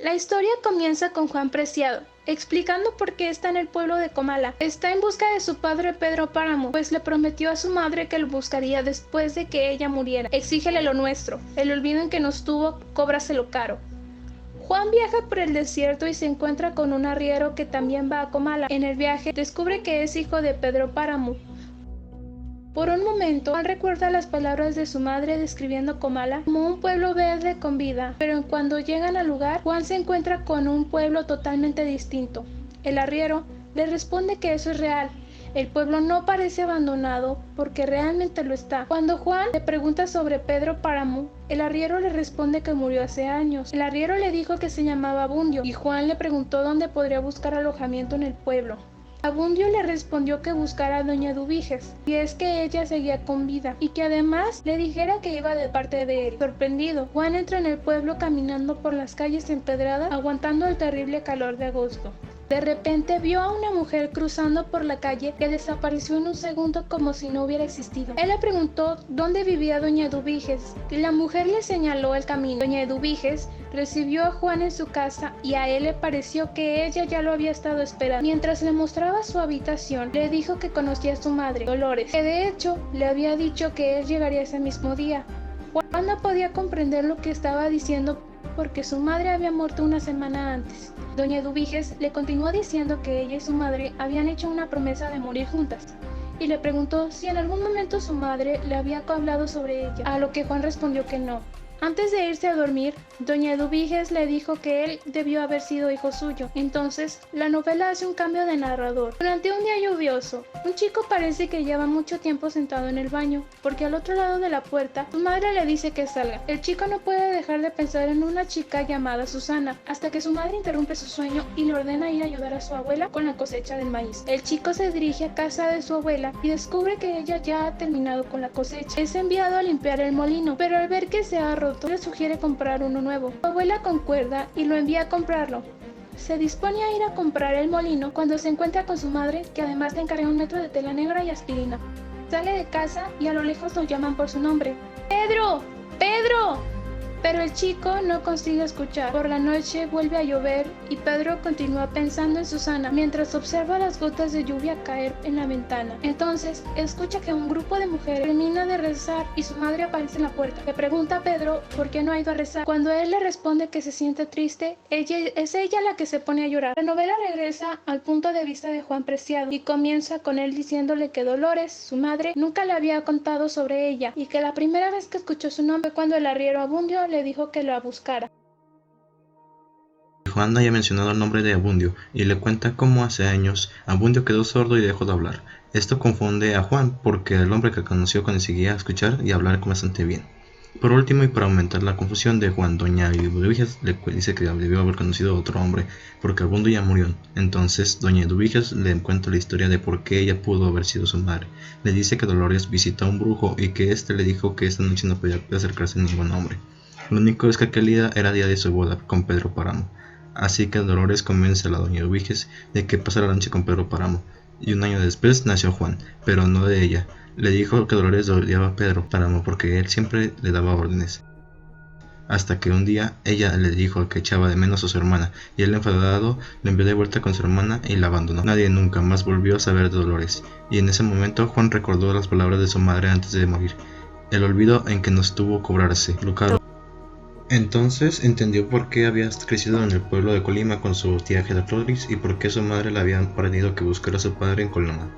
La historia comienza con Juan Preciado, explicando por qué está en el pueblo de Comala. Está en busca de su padre Pedro Páramo, pues le prometió a su madre que lo buscaría después de que ella muriera. Exígele lo nuestro, el olvido en que nos tuvo, cóbraselo caro. Juan viaja por el desierto y se encuentra con un arriero que también va a Comala. En el viaje descubre que es hijo de Pedro Páramo. Por un momento, Juan recuerda las palabras de su madre describiendo Comala como un pueblo verde con vida, pero cuando llegan al lugar, Juan se encuentra con un pueblo totalmente distinto. El arriero le responde que eso es real. El pueblo no parece abandonado porque realmente lo está. Cuando Juan le pregunta sobre Pedro Páramo, el arriero le responde que murió hace años. El arriero le dijo que se llamaba Abundio y Juan le preguntó dónde podría buscar alojamiento en el pueblo. Abundio le respondió que buscara a doña Eduviges, y es que ella seguía con vida, y que además le dijera que iba de parte de él. Sorprendido, Juan entra en el pueblo caminando por las calles empedradas, aguantando el terrible calor de agosto. De repente vio a una mujer cruzando por la calle que desapareció en un segundo como si no hubiera existido. Él le preguntó dónde vivía doña Eduviges y la mujer le señaló el camino. Doña Eduviges recibió a Juan en su casa y a él le pareció que ella ya lo había estado esperando. Mientras le mostraba su habitación, le dijo que conocía a su madre, Dolores, que de hecho le había dicho que él llegaría ese mismo día. Juan no podía comprender lo que estaba diciendo porque su madre había muerto una semana antes. Doña Eduviges le continuó diciendo que ella y su madre habían hecho una promesa de morir juntas, y le preguntó si en algún momento su madre le había hablado sobre ella, a lo que Juan respondió que no. Antes de irse a dormir, doña Eduviges le dijo que él debió haber sido hijo suyo. Entonces, la novela hace un cambio de narrador. Durante un día lluvioso, un chico parece que lleva mucho tiempo sentado en el baño, porque al otro lado de la puerta, su madre le dice que salga. El chico no puede dejar de pensar en una chica llamada Susana, hasta que su madre interrumpe su sueño y le ordena ir a ayudar a su abuela con la cosecha del maíz. El chico se dirige a casa de su abuela y descubre que ella ya ha terminado con la cosecha. Es enviado a limpiar el molino, pero al ver que se ha roto, le sugiere comprar uno nuevo. Su abuela concuerda y lo envía a comprarlo. Se dispone a ir a comprar el molino cuando se encuentra con su madre, que además le encarga un metro de tela negra y aspirina. Sale de casa y a lo lejos lo llaman por su nombre. ¡Pedro! ¡Pedro! Pero el chico no consigue escuchar. Por la noche vuelve a llover y Pedro continúa pensando en Susana mientras observa las gotas de lluvia caer en la ventana. Entonces escucha que un grupo de mujeres termina de rezar y su madre aparece en la puerta. Le pregunta a Pedro por qué no ha ido a rezar. Cuando él le responde que se siente triste, es ella la que se pone a llorar. La novela regresa al punto de vista de Juan Preciado y comienza con él diciéndole que Dolores, su madre, nunca le había contado sobre ella y que la primera vez que escuchó su nombre fue cuando el arriero Abundio le dijo que lo buscara. Juan haya mencionado el nombre de Abundio y le cuenta cómo hace años Abundio quedó sordo y dejó de hablar. Esto confunde a Juan porque el hombre que conoció conseguía escuchar y hablar bastante bien. Por último, y para aumentar la confusión de Juan, doña Eduviges le dice que debió haber conocido a otro hombre porque Abundio ya murió. Entonces doña Eduviges le cuenta la historia de por qué ella pudo haber sido su madre. Le dice que Dolores visitó a un brujo y que éste le dijo que esta noche no podía acercarse a ningún hombre. Lo único es que aquel día era día de su boda con Pedro Páramo. Así que Dolores convence a la doña Eduviges de que pasara la noche con Pedro Páramo. Y un año después nació Juan, pero no de ella. Le dijo que Dolores odiaba a Pedro Páramo porque él siempre le daba órdenes. Hasta que un día ella le dijo que echaba de menos a su hermana, y él enfadado le envió de vuelta con su hermana y la abandonó. Nadie nunca más volvió a saber de Dolores, y en ese momento Juan recordó las palabras de su madre antes de morir. El olvido en que nos tuvo cobrarse, lo caro. Entonces entendió por qué había crecido en el pueblo de Colima con su tía Gertrudis y por qué su madre le había pedido que buscara a su padre en Colima.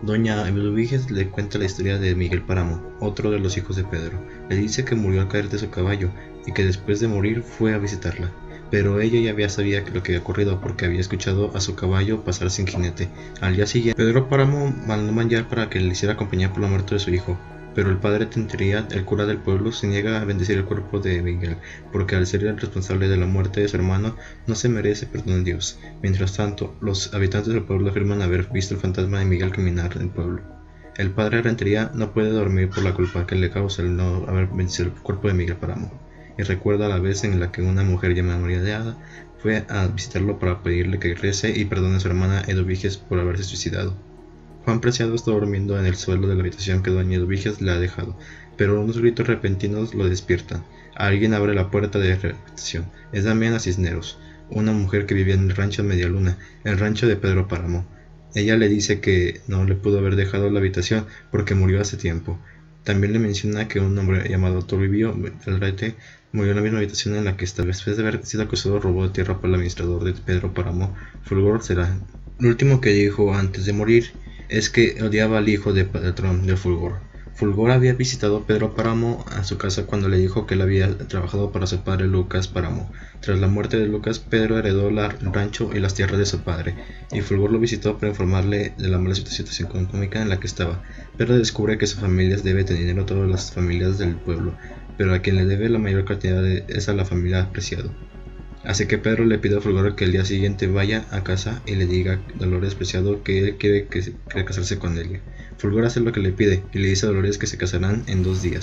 Doña Eduviges le cuenta la historia de Miguel Páramo, otro de los hijos de Pedro. Le dice que murió al caer de su caballo y que después de morir fue a visitarla. Pero ella ya sabía lo que había ocurrido porque había escuchado a su caballo pasar sin jinete. Al día siguiente, Pedro Páramo mandó manjar para que le hiciera compañía por la muerte de su hijo. Pero el padre Tentería, el cura del pueblo, se niega a bendecir el cuerpo de Miguel, porque al ser el responsable de la muerte de su hermano, no se merece perdón de Dios. Mientras tanto, los habitantes del pueblo afirman haber visto el fantasma de Miguel caminar en el pueblo. El padre Rentería no puede dormir por la culpa que le causa el no haber bendecido el cuerpo de Miguel Páramo, y recuerda la vez en la que una mujer llamada María de Ada fue a visitarlo para pedirle que rece y perdone a su hermana Eduviges por haberse suicidado. Juan Preciado está durmiendo en el suelo de la habitación que doña Eduviges le ha dejado, pero unos gritos repentinos lo despiertan. Alguien abre la puerta de la habitación. Es Damiana Cisneros, una mujer que vivía en el rancho Medialuna, el rancho de Pedro Páramo. Ella le dice que no le pudo haber dejado la habitación porque murió hace tiempo. También le menciona que un hombre llamado Toribio Alrete murió en la misma habitación en la que estaba. Después de haber sido acusado de robo de tierra por el administrador de Pedro Páramo, Fulgor será. Lo último que dijo antes de morir es que odiaba al hijo del patrón de Fulgor. Fulgor había visitado a Pedro Páramo a su casa cuando le dijo que él había trabajado para su padre Lucas Páramo. Tras la muerte de Lucas, Pedro heredó el rancho y las tierras de su padre, y Fulgor lo visitó para informarle de la mala situación económica en la que estaba. Pedro descubre que su familia debe tener dinero a todas las familias del pueblo, pero a quien le debe la mayor cantidad es a la familia Preciado. Así que Pedro le pide a Fulgor que el día siguiente vaya a casa y le diga a Dolores Preciado que él quiere casarse con él. Fulgor hace lo que le pide y le dice a Dolores que se casarán en 2 días.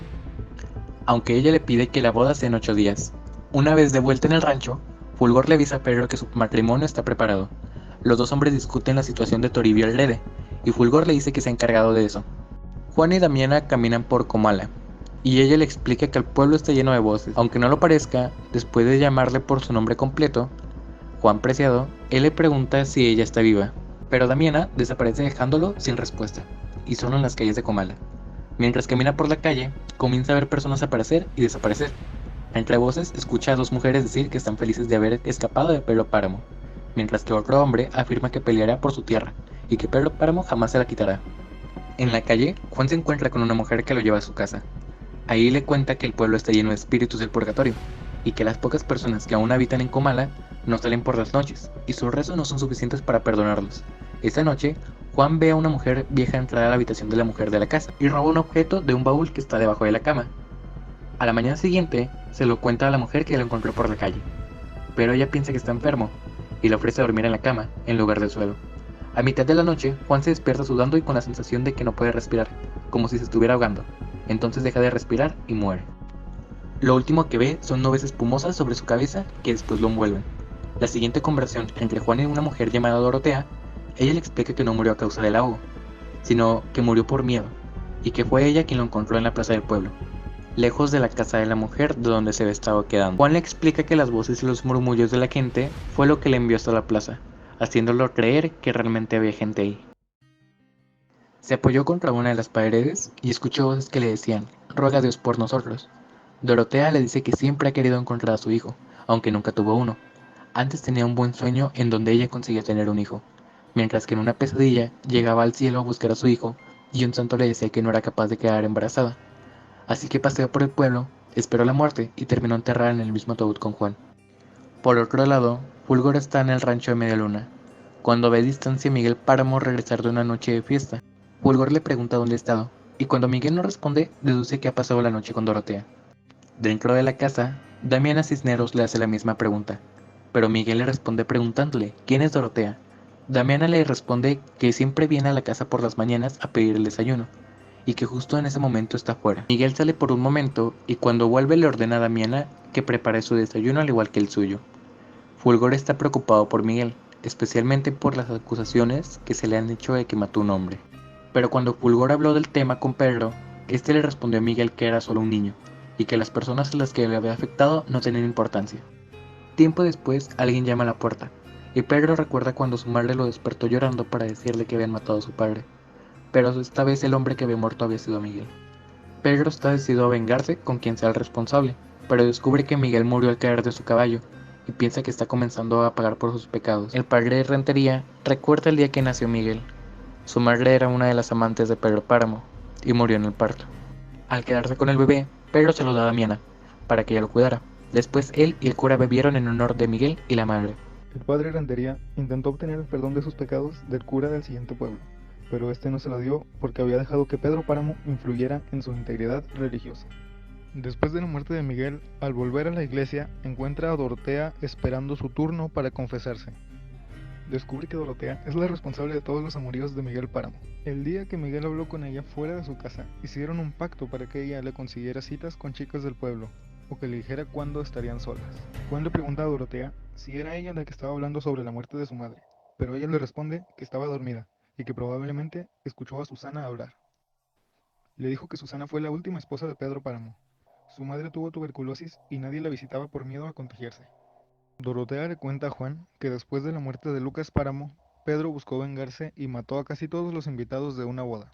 Aunque ella le pide que la boda sea en 8 días. Una vez de vuelta en el rancho, Fulgor le avisa a Pedro que su matrimonio está preparado. Los dos hombres discuten la situación de Toribio Alrede, y Fulgor le dice que se ha encargado de eso. Juan y Damiana caminan por Comala, y ella le explica que el pueblo está lleno de voces. Aunque no lo parezca, después de llamarle por su nombre completo, Juan Preciado, él le pregunta si ella está viva, pero Damiana desaparece dejándolo sin respuesta, y solo en las calles de Comala. Mientras camina por la calle, comienza a ver personas aparecer y desaparecer. Entre voces, escucha a dos mujeres decir que están felices de haber escapado de Pedro Páramo, mientras que otro hombre afirma que peleará por su tierra, y que Pedro Páramo jamás se la quitará. En la calle, Juan se encuentra con una mujer que lo lleva a su casa. Ahí le cuenta que el pueblo está lleno de espíritus del purgatorio, y que las pocas personas que aún habitan en Comala no salen por las noches, y sus rezos no son suficientes para perdonarlos. Esta noche, Juan ve a una mujer vieja entrar a la habitación de la mujer de la casa, y roba un objeto de un baúl que está debajo de la cama. A la mañana siguiente, se lo cuenta a la mujer que lo encontró por la calle, pero ella piensa que está enfermo, y le ofrece dormir en la cama, en lugar del suelo. A mitad de la noche, Juan se despierta sudando y con la sensación de que no puede respirar, como si se estuviera ahogando. Entonces deja de respirar y muere. Lo último que ve son nubes espumosas sobre su cabeza que después lo envuelven. La siguiente conversación entre Juan y una mujer llamada Dorotea, ella le explica que no murió a causa del ahogo, sino que murió por miedo, y que fue ella quien lo encontró en la plaza del pueblo, lejos de la casa de la mujer de donde se había estado quedando. Juan le explica que las voces y los murmullos de la gente fue lo que le envió hasta la plaza, haciéndolo creer que realmente había gente ahí. Se apoyó contra una de las paredes y escuchó voces que le decían, ruega a Dios por nosotros. Dorotea le dice que siempre ha querido encontrar a su hijo, aunque nunca tuvo uno. Antes tenía un buen sueño en donde ella conseguía tener un hijo, mientras que en una pesadilla llegaba al cielo a buscar a su hijo y un santo le decía que no era capaz de quedar embarazada. Así que paseó por el pueblo, esperó la muerte y terminó enterrada en el mismo ataúd con Juan. Por otro lado, Fulgor está en el rancho de Medialuna, cuando ve a distancia a Miguel Páramo regresar de una noche de fiesta. Fulgor le pregunta dónde ha estado, y cuando Miguel no responde, deduce que ha pasado la noche con Dorotea. Dentro de la casa, Damiana Cisneros le hace la misma pregunta, pero Miguel le responde preguntándole ¿quién es Dorotea? Damiana le responde que siempre viene a la casa por las mañanas a pedir el desayuno, y que justo en ese momento está fuera. Miguel sale por un momento, y cuando vuelve le ordena a Damiana que prepare su desayuno al igual que el suyo. Fulgor está preocupado por Miguel, especialmente por las acusaciones que se le han hecho de que mató a un hombre. Pero cuando Fulgor habló del tema con Pedro, este le respondió a Miguel que era solo un niño, y que las personas a las que le había afectado no tenían importancia. Tiempo después, alguien llama a la puerta, y Pedro recuerda cuando su madre lo despertó llorando para decirle que habían matado a su padre, pero esta vez el hombre que había muerto había sido Miguel. Pedro está decidido a vengarse con quien sea el responsable, pero descubre que Miguel murió al caer de su caballo, y piensa que está comenzando a pagar por sus pecados. El padre de Rentería recuerda el día que nació Miguel. Su madre era una de las amantes de Pedro Páramo, y murió en el parto. Al quedarse con el bebé, Pedro se lo da a Damiana, para que ella lo cuidara. Después él y el cura bebieron en honor de Miguel y la madre. El padre Rentería intentó obtener el perdón de sus pecados del cura del siguiente pueblo, pero este no se lo dio porque había dejado que Pedro Páramo influyera en su integridad religiosa. Después de la muerte de Miguel, al volver a la iglesia, encuentra a Dorotea esperando su turno para confesarse. Descubre que Dorotea es la responsable de todos los amoríos de Miguel Páramo. El día que Miguel habló con ella fuera de su casa, hicieron un pacto para que ella le consiguiera citas con chicas del pueblo, o que le dijera cuándo estarían solas. Juan le pregunta a Dorotea si era ella la que estaba hablando sobre la muerte de su madre, pero ella le responde que estaba dormida y que probablemente escuchó a Susana hablar. Le dijo que Susana fue la última esposa de Pedro Páramo. Su madre tuvo tuberculosis y nadie la visitaba por miedo a contagiarse. Dorotea le cuenta a Juan que después de la muerte de Lucas Páramo, Pedro buscó vengarse y mató a casi todos los invitados de una boda.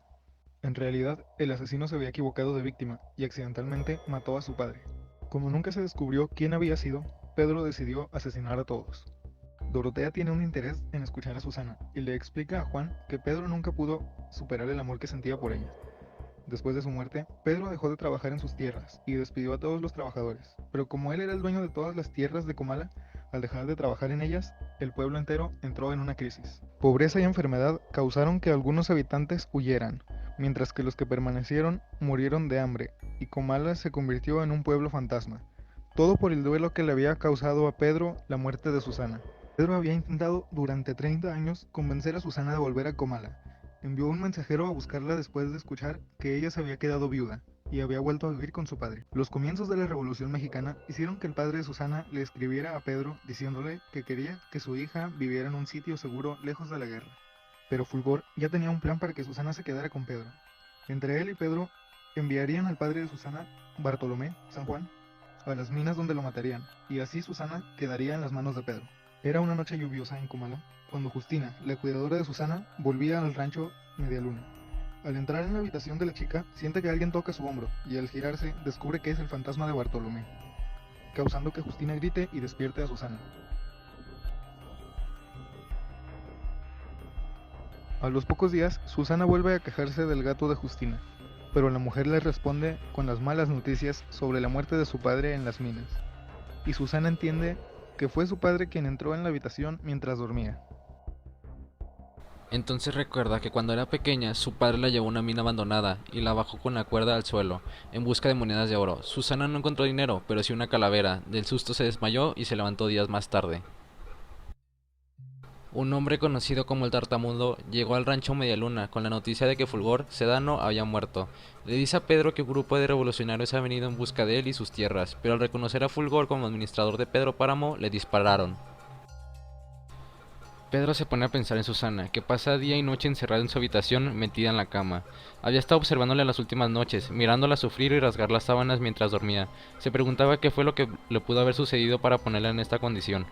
En realidad, el asesino se había equivocado de víctima y accidentalmente mató a su padre. Como nunca se descubrió quién había sido, Pedro decidió asesinar a todos. Dorotea tiene un interés en escuchar a Susana y le explica a Juan que Pedro nunca pudo superar el amor que sentía por ella. Después de su muerte, Pedro dejó de trabajar en sus tierras y despidió a todos los trabajadores, pero como él era el dueño de todas las tierras de Comala, al dejar de trabajar en ellas, el pueblo entero entró en una crisis. Pobreza y enfermedad causaron que algunos habitantes huyeran, mientras que los que permanecieron murieron de hambre, y Comala se convirtió en un pueblo fantasma. Todo por el duelo que le había causado a Pedro la muerte de Susana. Pedro había intentado durante 30 años convencer a Susana de volver a Comala. Envió un mensajero a buscarla después de escuchar que ella se había quedado viuda y había vuelto a vivir con su padre. Los comienzos de la Revolución Mexicana hicieron que el padre de Susana le escribiera a Pedro diciéndole que quería que su hija viviera en un sitio seguro lejos de la guerra. Pero Fulgor ya tenía un plan para que Susana se quedara con Pedro. Entre él y Pedro enviarían al padre de Susana, Bartolomé, San Juan, a las minas donde lo matarían, y así Susana quedaría en las manos de Pedro. Era una noche lluviosa en Comala, cuando Justina, la cuidadora de Susana, volvía al rancho Medialuna. Al entrar en la habitación de la chica, siente que alguien toca su hombro, y al girarse, descubre que es el fantasma de Bartolomé, causando que Justina grite y despierte a Susana. A los pocos días, Susana vuelve a quejarse del gato de Justina, pero la mujer le responde con las malas noticias sobre la muerte de su padre en las minas, y Susana entiende que fue su padre quien entró en la habitación mientras dormía. Entonces recuerda que cuando era pequeña su padre la llevó a una mina abandonada y la bajó con la cuerda al suelo en busca de monedas de oro. Susana no encontró dinero, pero sí una calavera. Del susto se desmayó y se levantó días más tarde. Un hombre conocido como el Tartamudo llegó al rancho Medialuna con la noticia de que Fulgor Sedano había muerto. Le dice a Pedro que un grupo de revolucionarios ha venido en busca de él y sus tierras, pero al reconocer a Fulgor como administrador de Pedro Páramo, le dispararon. Pedro se pone a pensar en Susana, que pasa día y noche encerrada en su habitación, metida en la cama. Había estado observándole las últimas noches, mirándola sufrir y rasgar las sábanas mientras dormía. Se preguntaba qué fue lo que le pudo haber sucedido para ponerla en esta condición.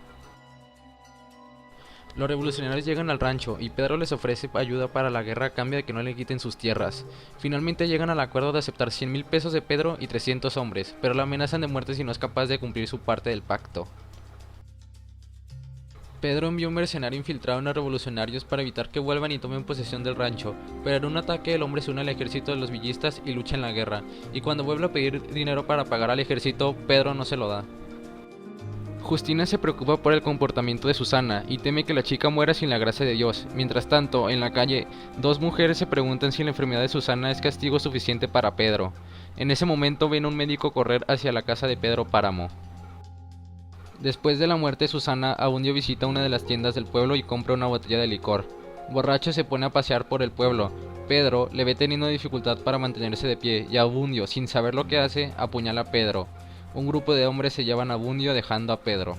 Los revolucionarios llegan al rancho y Pedro les ofrece ayuda para la guerra a cambio de que no le quiten sus tierras. Finalmente llegan al acuerdo de aceptar 100,000 pesos de Pedro y 300 hombres, pero la amenazan de muerte si no es capaz de cumplir su parte del pacto. Pedro envió un mercenario infiltrado en los revolucionarios para evitar que vuelvan y tomen posesión del rancho, pero en un ataque el hombre se une al ejército de los villistas y lucha en la guerra, y cuando vuelve a pedir dinero para pagar al ejército, Pedro no se lo da. Justina se preocupa por el comportamiento de Susana y teme que la chica muera sin la gracia de Dios. Mientras tanto, en la calle, dos mujeres se preguntan si la enfermedad de Susana es castigo suficiente para Pedro. En ese momento ven a un médico correr hacia la casa de Pedro Páramo. Después de la muerte de Susana, Abundio visita una de las tiendas del pueblo y compra una botella de licor. Borracho se pone a pasear por el pueblo. Pedro le ve teniendo dificultad para mantenerse de pie y Abundio, sin saber lo que hace, apuñala a Pedro. Un grupo de hombres se llevan a Abundio dejando a Pedro.